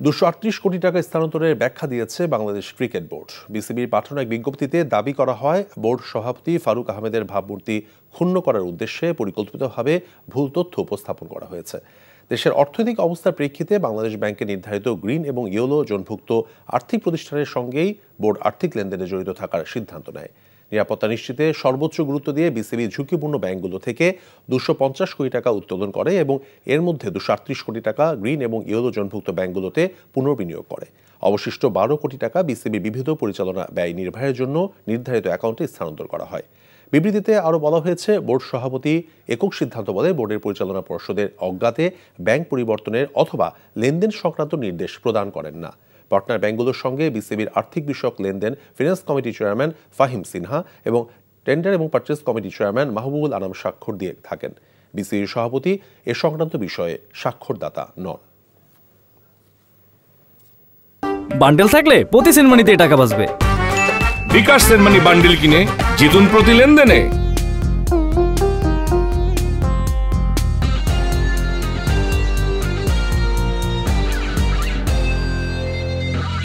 238 কোটি টাকা স্থানান্তরের ব্যাখ্যা দিয়েছে বাংলাদেশ ক্রিকেট বোর্ড। বিসিবির পাঠানো এক বিজ্ঞপ্তিতে দাবি করা হয়, বোর্ড সভাপতি ফারুক আহমেদের ভাবমূর্তি ক্ষুণ্ণ করার উদ্দেশ্যে পরিকল্পিতভাবে ভুল তথ্য উপস্থাপন করা হয়েছে। দেশের অর্থনৈতিক অবস্থার প্রেক্ষিতে বাংলাদেশ ব্যাংকে নির্ধারিত গ্রিন এবং ইয়েলো জোনভুক্ত আর্থিক প্রতিষ্ঠানের সঙ্গেই বোর্ড আর্থিক লেনদেনে জড়িত থাকার সিদ্ধান্ত নেয়। নিরাপত্তা নিশ্চিতে সর্বোচ্চ গুরুত্ব দিয়ে বিসিবি ঝুঁকিপূর্ণ ব্যাংকগুলো থেকে 250 কোটি টাকা উত্তোলন করে এবং এর মধ্যে 238 কোটি টাকা গ্রিন এবং ইয়েলো জোনভুক্ত ব্যাংকগুলোতে পুনর্বিনিয়োগ করে। অবশিষ্ট 12 কোটি টাকা বিসিবির বিবিধ পরিচালনা ব্যয় নির্বাহের জন্য নির্ধারিত অ্যাকাউন্টে স্থানান্তর করা হয়। বিবৃতিতে আরও বলা হয়েছে, বোর্ড সভাপতি একক সিদ্ধান্ত বলে বোর্ডের পরিচালনা পর্ষদের অজ্ঞাতে ব্যাংক পরিবর্তনের অথবা লেনদেন সংক্রান্ত নির্দেশ প্রদান করেন না। পার্টনার ব্যাংকগুলোর সঙ্গে বিসিবির আর্থিক বিষয়ক লেনদেন finance committee chairman Fahim Sinha এবং টেন্ডার এবং purchase committee chairman Mahbubul Anam স্বাক্ষর দিয়ে থাকেন। বিসিবির সভাপতি এ সংক্রান্ত বিষয়ে স্বাক্ষরদাতা নন। বান্ডেল থাকলে প্রতি সেনমানিতে টাকা বাঁচবে। বিকাশ সেনমানি বান্ডেল কিনে জিতুন প্রতি লেনদেনে।